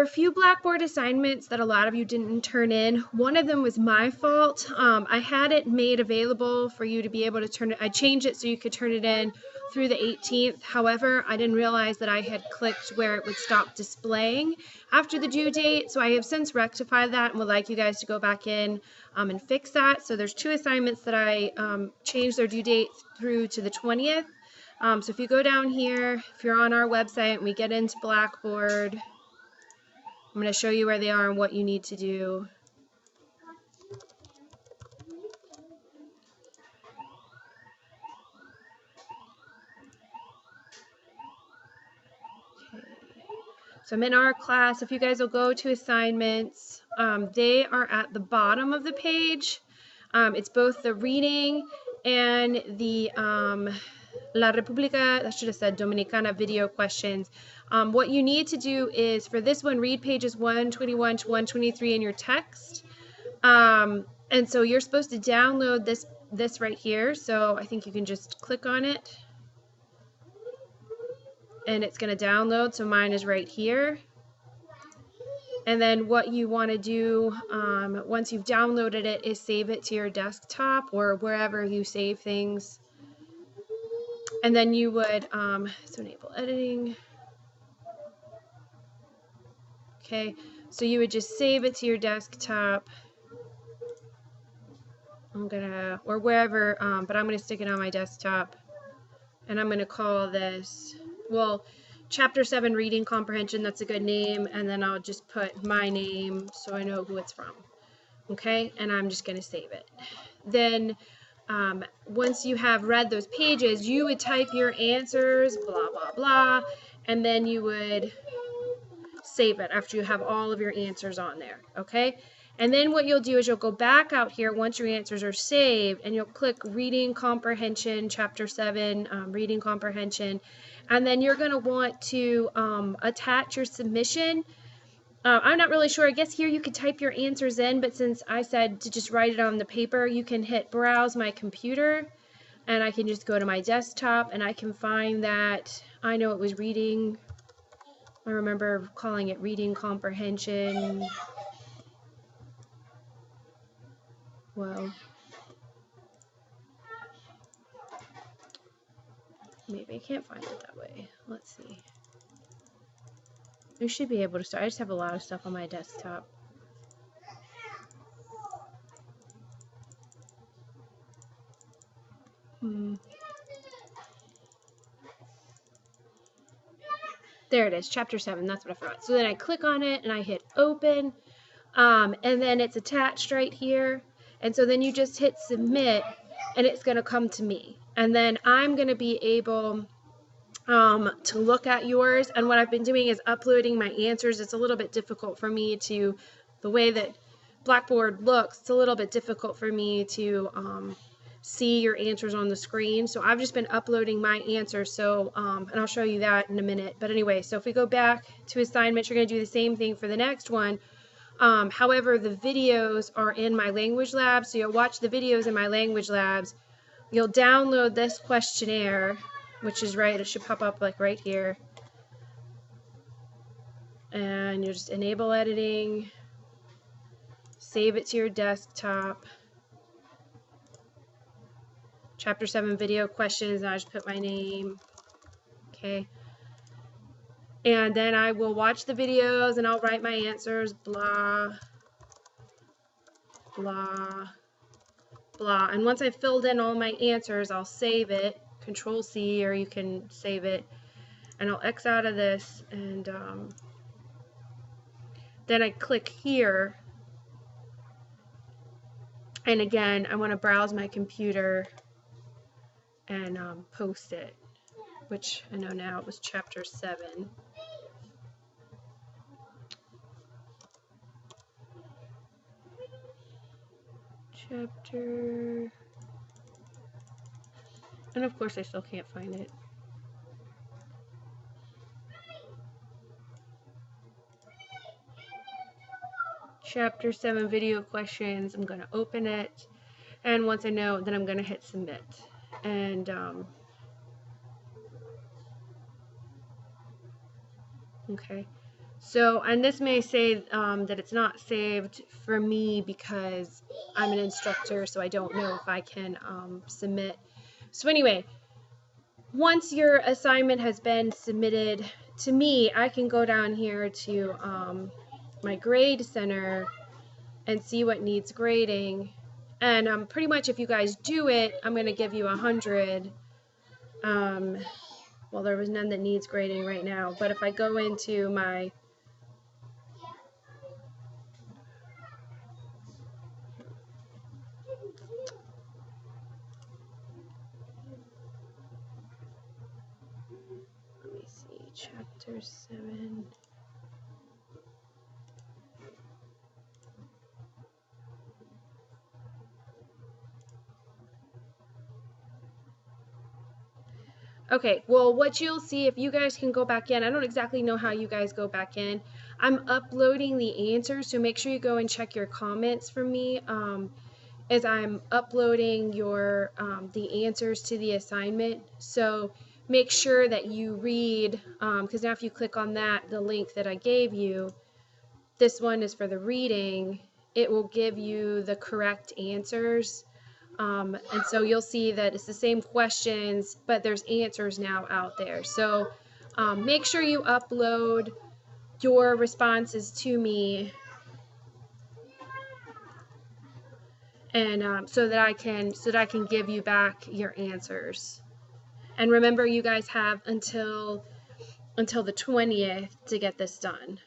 a few Blackboard assignments that a lot of you didn't turn in. One of them was my fault. I had it made available for you to be able to turn it. I changed it so you could turn it in through the 18th. However, I didn't realize that I had clicked where it would stop displaying after the due date. So I have since rectified that and would like you guys to go back in and fix that. So there's 2 assignments that I changed their due date through to the 20th. So if you go down here, if you're on our website and we get into Blackboard, I'm going to show you where they are and what you need to do. Okay. So I'm in our class. If you guys will go to assignments, they are at the bottom of the page. It's both the reading and the La República, I should have said Dominicana video questions. What you need to do is, for this one, read pages 121 to 123 in your text. And so you're supposed to download this right here. So I think you can just click on it and it's going to download. So mine is right here. And then what you want to do once you've downloaded it is save it to your desktop or wherever you save things. And then you would, so enable editing. Okay, so you would just save it to your desktop. Or wherever, but I'm gonna stick it on my desktop. And I'm gonna call this, well, Chapter 7 Reading Comprehension, that's a good name. And then I'll just put my name so I know who it's from. Okay, and I'm just gonna save it. Then once you have read those pages, you would type your answers, blah, blah, blah, and then you would save it after you have all of your answers on there, okay? And then what you'll do is you'll go back out here once your answers are saved, and you'll click Reading Comprehension, Chapter 7, Reading Comprehension, and then you're going to want to attach your submission. I'm not really sure. I guess here you could type your answers in, but since I said to just write it on the paper, you can hit Browse My Computer, and I can just go to my desktop, and I can find that. I know it was reading. I remember calling it Reading Comprehension. Well, maybe I can't find it that way. Let's see. We should be able to start. I just have a lot of stuff on my desktop. There it is, Chapter 7. That's what I forgot. So then I click on it and I hit Open, and then it's attached right here. And so then you just hit Submit, and it's going to come to me. And then I'm going to be able to look at yours. And what I've been doing is uploading my answers. It's a little bit difficult for me to, the way that Blackboard looks, it's a little bit difficult for me to see your answers on the screen. So I've just been uploading my answers. So, and I'll show you that in a minute. But anyway, so if we go back to assignments, you're going to do the same thing for the next one. However, the videos are in my language lab. So you'll watch the videos in my language labs. You'll download this questionnaire, which is right, it should pop up like right here. And you just enable editing, save it to your desktop. Chapter 7 video questions, and I just put my name. Okay. And then I will watch the videos and I'll write my answers, blah, blah, blah. And once I've filled in all my answers, I'll save it, Control C, or you can save it, and I'll X out of this, and then I click here, and again I want to browse my computer and post it, which I know now it was Chapter 7. Chapter, and of course I still can't find it. Chapter 7 video questions. I'm going to open it, and once I know, then I'm going to hit submit. And okay, So, and this may say that it's not saved for me because I'm an instructor, so I don't know if I can submit. So anyway, once your assignment has been submitted to me, I can go down here to my grade center and see what needs grading. And pretty much if you guys do it, I'm going to give you 100. Well, there was none that needs grading right now, but if I go into my let me see, chapter 7. Okay, well, what you'll see if you guys can go back in, I don't exactly know how you guys go back in. I'm uploading the answers, so make sure you go and check your comments for me as I'm uploading your the answers to the assignment. So make sure that you read, because now if you click on that, the link that I gave you, this one is for the reading, it will give you the correct answers. And so you'll see that it's the same questions, but there's answers now out there. So make sure you upload your responses to me, and so that I can give you back your answers. And remember, you guys have until the 20th to get this done.